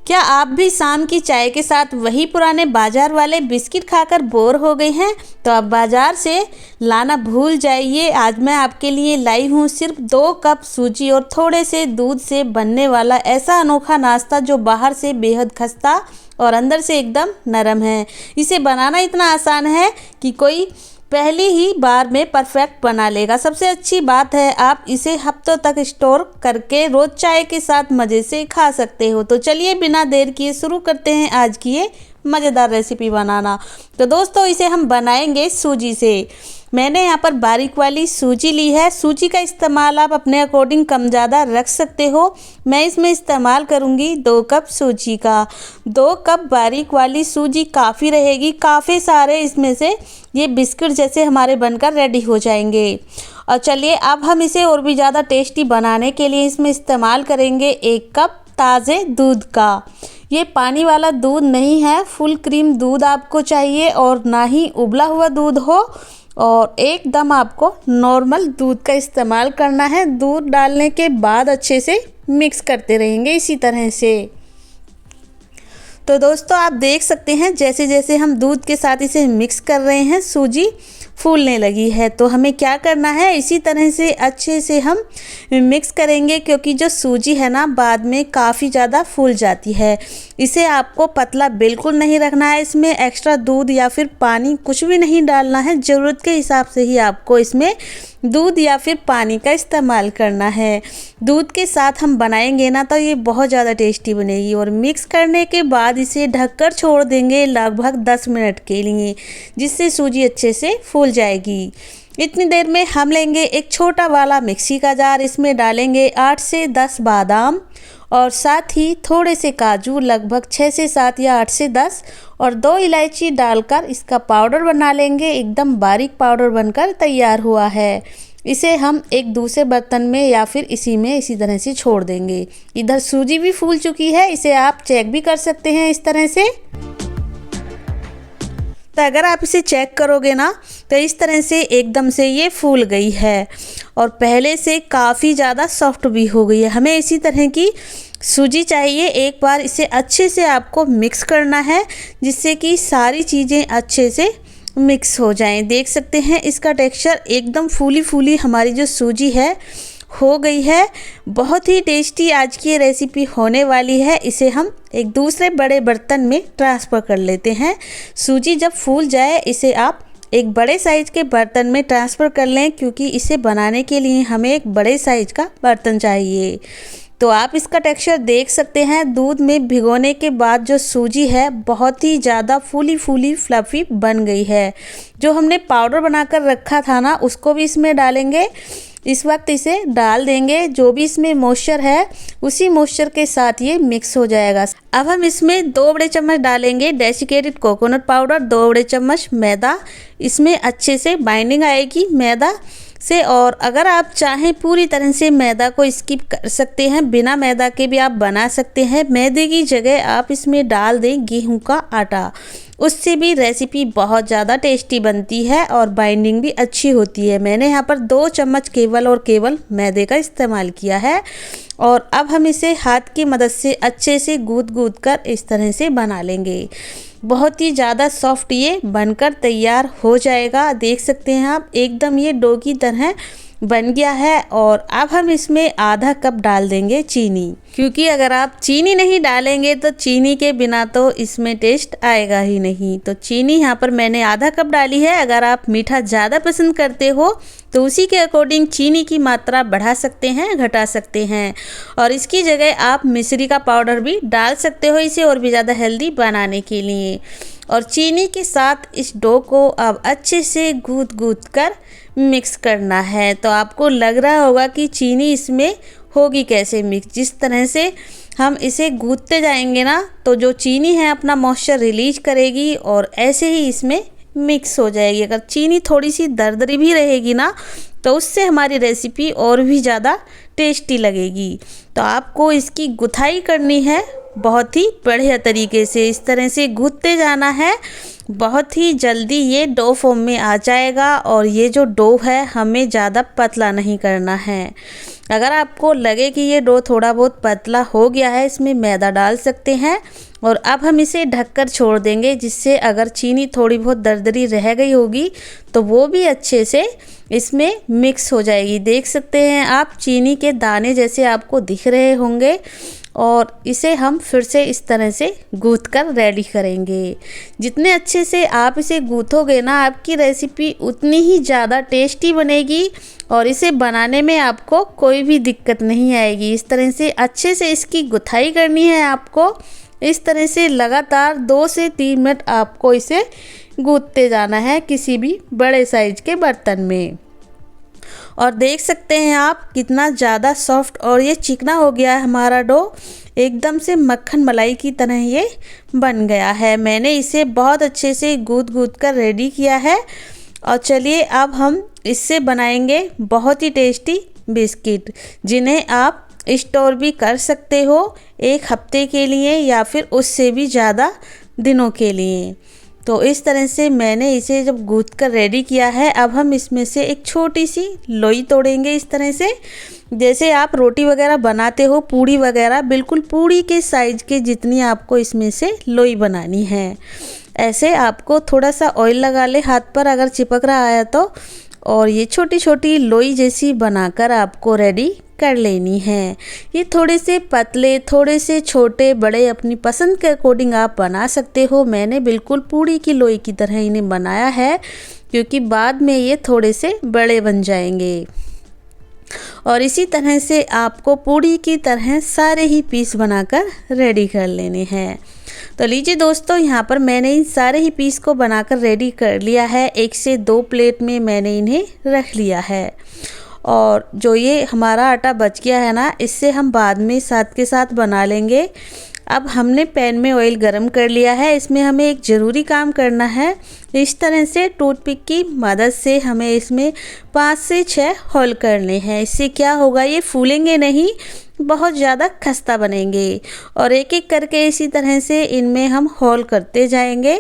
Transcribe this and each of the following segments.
क्या आप भी शाम की चाय के साथ वही पुराने बाजार वाले बिस्किट खाकर बोर हो गए हैं? तो अब बाजार से लाना भूल जाइए। आज मैं आपके लिए लाई हूँ सिर्फ 2 कप सूजी और थोड़े से दूध से बनने वाला ऐसा अनोखा नाश्ता जो बाहर से बेहद खस्ता और अंदर से एकदम नरम है। इसे बनाना इतना आसान है कि कोई पहली ही बार में परफेक्ट बना लेगा। सबसे अच्छी बात है आप इसे हफ्तों तक स्टोर करके रोज़ चाय के साथ मज़े से खा सकते हो। तो चलिए बिना देर किए शुरू करते हैं आज की ये मज़ेदार रेसिपी बनाना। तो दोस्तों इसे हम बनाएंगे सूजी से। मैंने यहाँ पर बारीक वाली सूजी ली है। सूजी का इस्तेमाल आप अपने अकॉर्डिंग कम ज़्यादा रख सकते हो। मैं इसमें इस्तेमाल करूँगी 2 कप सूजी का। 2 कप बारीक वाली सूजी काफ़ी रहेगी। काफ़ी सारे इसमें से ये बिस्किट जैसे हमारे बनकर रेडी हो जाएंगे। और चलिए अब हम इसे और भी ज़्यादा टेस्टी बनाने के लिए इसमें इस्तेमाल करेंगे 1 कप ताज़े दूध का। ये पानी वाला दूध नहीं है, फुल क्रीम दूध आपको चाहिए और ना ही उबला हुआ दूध हो और एकदम आपको नॉर्मल दूध का इस्तेमाल करना है। दूध डालने के बाद अच्छे से मिक्स करते रहेंगे इसी तरह से। तो दोस्तों आप देख सकते हैं जैसे जैसे हम दूध के साथ इसे मिक्स कर रहे हैं सूजी फूलने लगी है। तो हमें क्या करना है, इसी तरह से अच्छे से हम मिक्स करेंगे क्योंकि जो सूजी है ना बाद में काफ़ी ज़्यादा फूल जाती है। इसे आपको पतला बिल्कुल नहीं रखना है। इसमें एक्स्ट्रा दूध या फिर पानी कुछ भी नहीं डालना है। ज़रूरत के हिसाब से ही आपको इसमें दूध या फिर पानी का इस्तेमाल करना है। दूध के साथ हम बनाएंगे ना तो ये बहुत ज़्यादा टेस्टी बनेगी। और मिक्स करने के बाद इसे ढककर छोड़ देंगे लगभग 10 मिनट के लिए, जिससे सूजी अच्छे से फूल जाएगी। इतनी देर में हम लेंगे एक छोटा वाला मिक्सी का जार। इसमें डालेंगे 8 से 10 बादाम और साथ ही थोड़े से काजू, लगभग 6 से 7 या 8 से 10, और 2 इलायची डालकर इसका पाउडर बना लेंगे। एकदम बारीक पाउडर बनकर तैयार हुआ है। इसे हम एक दूसरे बर्तन में या फिर इसी तरह से छोड़ देंगे। इधर सूजी भी फूल चुकी है, इसे आप चेक भी कर सकते हैं इस तरह से। तो अगर आप इसे चेक करोगे ना तो इस तरह से एकदम से ये फूल गई है और पहले से काफ़ी ज़्यादा सॉफ्ट भी हो गई है। हमें इसी तरह की सूजी चाहिए। एक बार इसे अच्छे से आपको मिक्स करना है जिससे कि सारी चीज़ें अच्छे से मिक्स हो जाएं। देख सकते हैं इसका टेक्सचर एकदम फूली फूली हमारी जो सूजी है हो गई है। बहुत ही टेस्टी आज की ये रेसिपी होने वाली है। इसे हम एक दूसरे बड़े बर्तन में ट्रांसफ़र कर लेते हैं। सूजी जब फूल जाए इसे आप एक बड़े साइज़ के बर्तन में ट्रांसफ़र कर लें क्योंकि इसे बनाने के लिए हमें एक बड़े साइज़ का बर्तन चाहिए। तो आप इसका टेक्सचर देख सकते हैं। दूध में भिगोने के बाद जो सूजी है बहुत ही ज़्यादा फूली फूली फ्लफ़ी बन गई है। जो हमने पाउडर बनाकर रखा था ना उसको भी इसमें डालेंगे। इस वक्त इसे डाल देंगे। जो भी इसमें मॉइस्चर है उसी मॉइस्चर के साथ ये मिक्स हो जाएगा। अब हम इसमें 2 बड़े चम्मच डालेंगे डेसिकेटेड कोकोनट पाउडर, 2 बड़े चम्मच मैदा। इसमें अच्छे से बाइंडिंग आएगी मैदा से। और अगर आप चाहें पूरी तरह से मैदा को स्किप कर सकते हैं, बिना मैदा के भी आप बना सकते हैं। मैदे की जगह आप इसमें डाल दें गेहूं का आटा, उससे भी रेसिपी बहुत ज़्यादा टेस्टी बनती है और बाइंडिंग भी अच्छी होती है। मैंने यहाँ पर 2 चम्मच केवल और केवल मैदे का इस्तेमाल किया है। और अब हम इसे हाथ की मदद से अच्छे से गूंद कर इस तरह से बना लेंगे। बहुत ही ज़्यादा सॉफ्ट ये बनकर तैयार हो जाएगा। देख सकते हैं आप एकदम ये डो की तरह बन गया है। और अब हम इसमें आधा कप डाल देंगे चीनी, क्योंकि अगर आप चीनी नहीं डालेंगे तो चीनी के बिना तो इसमें टेस्ट आएगा ही नहीं। तो चीनी यहाँ पर मैंने आधा कप डाली है। अगर आप मीठा ज़्यादा पसंद करते हो तो उसी के अकॉर्डिंग चीनी की मात्रा बढ़ा सकते हैं, घटा सकते हैं। और इसकी जगह आप मिश्री का पाउडर भी डाल सकते हो इसे और भी ज़्यादा हेल्दी बनाने के लिए। और चीनी के साथ इस डो को अब अच्छे से गूंद कर मिक्स करना है। तो आपको लग रहा होगा कि चीनी इसमें होगी कैसे मिक्स। जिस तरह से हम इसे गूंदते जाएंगे ना तो जो चीनी है अपना मॉइस्चर रिलीज करेगी और ऐसे ही इसमें मिक्स हो जाएगी। अगर चीनी थोड़ी सी दरदरी भी रहेगी ना तो उससे हमारी रेसिपी और भी ज़्यादा टेस्टी लगेगी। तो आपको इसकी गुथाई करनी है बहुत ही बढ़िया तरीके से। इस तरह से गूंदते जाना है बहुत ही जल्दी ये डो फॉर्म में आ जाएगा। और ये जो डो है हमें ज़्यादा पतला नहीं करना है। अगर आपको लगे कि ये डो थोड़ा बहुत पतला हो गया है, इसमें मैदा डाल सकते हैं। और अब हम इसे ढककर छोड़ देंगे, जिससे अगर चीनी थोड़ी बहुत दरदरी रह गई होगी तो वो भी अच्छे से इसमें मिक्स हो जाएगी। देख सकते हैं आप चीनी के दाने जैसे आपको दिख रहे होंगे। और इसे हम फिर से इस तरह से गूँथ कर रेडी करेंगे। जितने अच्छे से आप इसे गूँथोगे ना, आपकी रेसिपी उतनी ही ज़्यादा टेस्टी बनेगी और इसे बनाने में आपको कोई भी दिक्कत नहीं आएगी। इस तरह से अच्छे से इसकी गुथाई करनी है आपको। इस तरह से लगातार 2 से 3 मिनट आपको इसे गूँथते जाना है किसी भी बड़े साइज के बर्तन में। और देख सकते हैं आप कितना ज़्यादा सॉफ्ट और ये चिकना हो गया है हमारा डो। एकदम से मक्खन मलाई की तरह ये बन गया है। मैंने इसे बहुत अच्छे से गूँथ कर रेडी किया है। और चलिए अब हम इससे बनाएंगे बहुत ही टेस्टी बिस्किट, जिन्हें आप स्टोर भी कर सकते हो 1 हफ्ते के लिए या फिर उससे भी ज़्यादा दिनों के लिए। तो इस तरह से मैंने इसे जब गूँथ कर रेडी किया है, अब हम इसमें से एक छोटी सी लोई तोड़ेंगे। इस तरह से जैसे आप रोटी वगैरह बनाते हो, पूड़ी वगैरह, बिल्कुल पूड़ी के साइज़ के जितनी आपको इसमें से लोई बनानी है। ऐसे आपको थोड़ा सा ऑयल लगा ले हाथ पर अगर चिपक रहा है तो। और ये छोटी छोटी लोई जैसी बनाकर आपको रेडी कर लेनी है। ये थोड़े से पतले, थोड़े से छोटे बड़े अपनी पसंद के अकॉर्डिंग आप बना सकते हो। मैंने बिल्कुल पूड़ी की लोई की तरह इन्हें बनाया है, क्योंकि बाद में ये थोड़े से बड़े बन जाएंगे। और इसी तरह से आपको पूड़ी की तरह सारे ही पीस बनाकर रेडी कर लेने हैं। तो लीजिए दोस्तों, यहाँ पर मैंने इन सारे ही पीस को बनाकर रेडी कर लिया है। 1 से 2 प्लेट में मैंने इन्हें रख लिया है। और जो ये हमारा आटा बच गया है ना, इससे हम बाद में साथ के साथ बना लेंगे। अब हमने पैन में ऑयल गरम कर लिया है। इसमें हमें एक ज़रूरी काम करना है। इस तरह से टूथपिक की मदद से हमें इसमें 5 से 6 होल करने हैं। इससे क्या होगा, ये फूलेंगे नहीं, बहुत ज़्यादा खस्ता बनेंगे। और एक एक करके इसी तरह से इनमें हम होल करते जाएंगे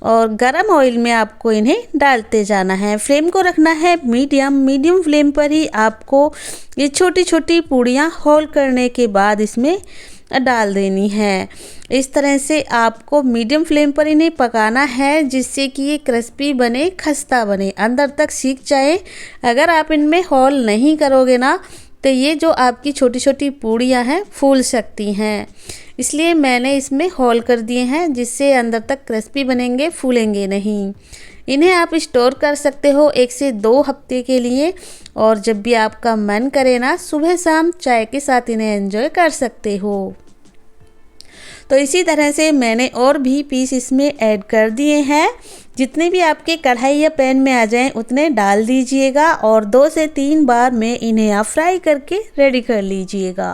और गरम ऑयल में आपको इन्हें डालते जाना है। फ्लेम को रखना है मीडियम फ्लेम पर ही आपको ये छोटी छोटी पूड़ियाँ होल करने के बाद इसमें डाल देनी है। इस तरह से आपको मीडियम फ्लेम पर इन्हें पकाना है, जिससे कि ये क्रिस्पी बने, खस्ता बने, अंदर तक सीख जाए। अगर आप इनमें होल नहीं करोगे ना, तो ये जो आपकी छोटी छोटी पूड़ियाँ हैं फूल सकती हैं। इसलिए मैंने इसमें होल कर दिए हैं, जिससे अंदर तक क्रिस्पी बनेंगे, फूलेंगे नहीं। इन्हें आप स्टोर कर सकते हो 1 से 2 हफ्ते के लिए। और जब भी आपका मन करे ना, सुबह शाम चाय के साथ इन्हें एंजॉय कर सकते हो। तो इसी तरह से मैंने और भी पीस इसमें ऐड कर दिए हैं। जितने भी आपके कढ़ाई या पैन में आ जाएं उतने डाल दीजिएगा और 2 से 3 बार में इन्हें आप फ्राई करके रेडी कर लीजिएगा।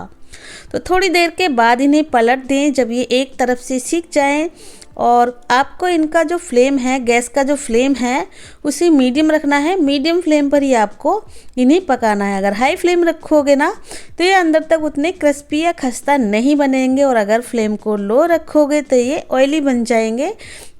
तो थोड़ी देर के बाद इन्हें पलट दें जब ये एक तरफ से सीख जाएं। और आपको इनका जो फ्लेम है, गैस का जो फ्लेम है, उसे मीडियम रखना है। मीडियम फ्लेम पर ही आपको इन्हें पकाना है। अगर हाई फ्लेम रखोगे ना, तो ये अंदर तक उतने क्रिस्पी या खस्ता नहीं बनेंगे। और अगर फ्लेम को लो रखोगे तो ये ऑयली बन जाएंगे,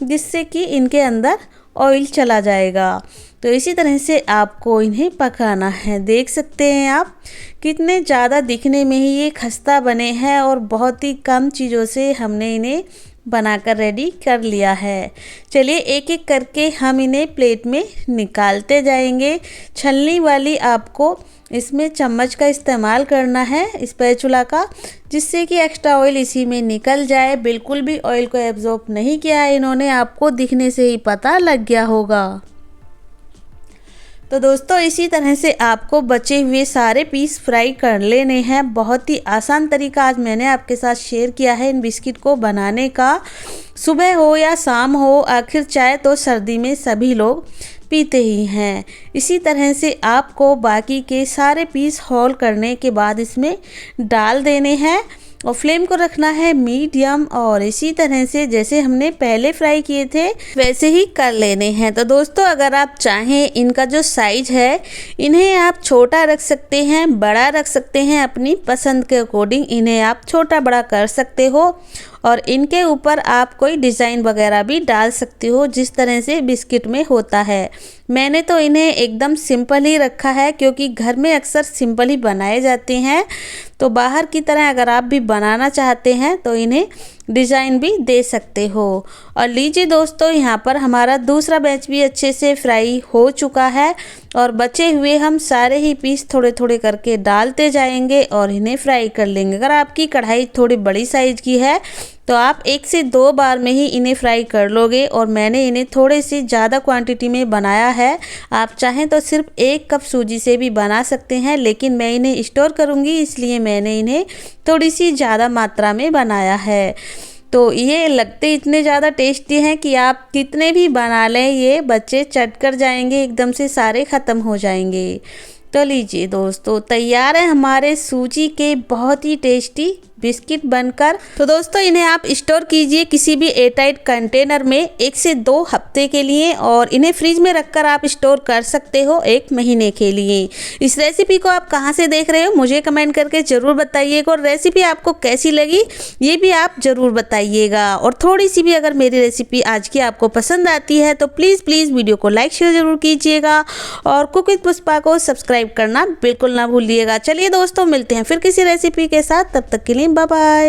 जिससे कि इनके अंदर ऑयल चला जाएगा। तो इसी तरह से आपको इन्हें पकाना है। देख सकते हैं आप कितने ज़्यादा दिखने में ही ये खस्ता बने हैं और बहुत ही कम चीज़ों से हमने इन्हें बनाकर रेडी कर लिया है। चलिए एक एक करके हम इन्हें प्लेट में निकालते जाएंगे। छलनी वाली आपको इसमें चम्मच का इस्तेमाल करना है, स्पैचुला का, जिससे कि एक्स्ट्रा ऑयल इसी में निकल जाए। बिल्कुल भी ऑयल को एब्जॉर्ब नहीं किया है इन्होंने, आपको दिखने से ही पता लग गया होगा। तो दोस्तों इसी तरह से आपको बचे हुए सारे पीस फ्राई कर लेने हैं। बहुत ही आसान तरीका आज मैंने आपके साथ शेयर किया है इन बिस्किट को बनाने का। सुबह हो या शाम हो, आखिर चाय तो सर्दी में सभी लोग पीते ही हैं। इसी तरह से आपको बाकी के सारे पीस होल करने के बाद इसमें डाल देने हैं और फ्लेम को रखना है मीडियम और इसी तरह से जैसे हमने पहले फ्राई किए थे वैसे ही कर लेने हैं। तो दोस्तों अगर आप चाहें इनका जो साइज है इन्हें आप छोटा रख सकते हैं, बड़ा रख सकते हैं, अपनी पसंद के अकॉर्डिंग इन्हें आप छोटा बड़ा कर सकते हो और इनके ऊपर आप कोई डिज़ाइन वगैरह भी डाल सकते हो जिस तरह से बिस्किट में होता है। मैंने तो इन्हें एकदम सिंपल ही रखा है क्योंकि घर में अक्सर सिंपल ही बनाए जाते हैं। तो बाहर की तरह अगर आप भी बनाना चाहते हैं तो इन्हें डिज़ाइन भी दे सकते हो। और लीजिए दोस्तों यहाँ पर हमारा दूसरा बैच भी अच्छे से फ्राई हो चुका है और बचे हुए हम सारे ही पीस थोड़े थोड़े करके डालते जाएंगे और इन्हें फ्राई कर लेंगे। अगर आपकी कढ़ाई थोड़ी बड़ी साइज़ की है तो आप 1 से 2 बार में ही इन्हें फ्राई कर लोगे और मैंने इन्हें थोड़े से ज़्यादा क्वांटिटी में बनाया है। आप चाहें तो सिर्फ 1 कप सूजी से भी बना सकते हैं, लेकिन मैं इन्हें स्टोर करूँगी इसलिए मैंने इन्हें थोड़ी सी ज़्यादा मात्रा में बनाया है। तो ये लगते इतने ज़्यादा टेस्टी हैं कि आप कितने भी बना लें ये बच्चे चट कर जाएंगे, एकदम से सारे ख़त्म हो जाएंगे। तो लीजिए दोस्तों तैयार है हमारे सूजी के बहुत ही टेस्टी बिस्किट बनकर। तो दोस्तों इन्हें आप स्टोर कीजिए किसी भी एयरटाइट कंटेनर में 1 से 2 हफ्ते के लिए और इन्हें फ्रिज में रखकर आप स्टोर कर सकते हो 1 महीने के लिए। इस रेसिपी को आप कहां से देख रहे हो मुझे कमेंट करके ज़रूर बताइएगा और रेसिपी आपको कैसी लगी ये भी आप ज़रूर बताइएगा। और थोड़ी सी भी अगर मेरी रेसिपी आज की आपको पसंद आती है तो प्लीज़ वीडियो को लाइक शेयर ज़रूर कीजिएगा और कुक विद पुष्पा को सब्सक्राइब करना बिल्कुल ना भूलिएगा। चलिए दोस्तों मिलते हैं फिर किसी रेसिपी के साथ, तब तक के लिए बाय बाय।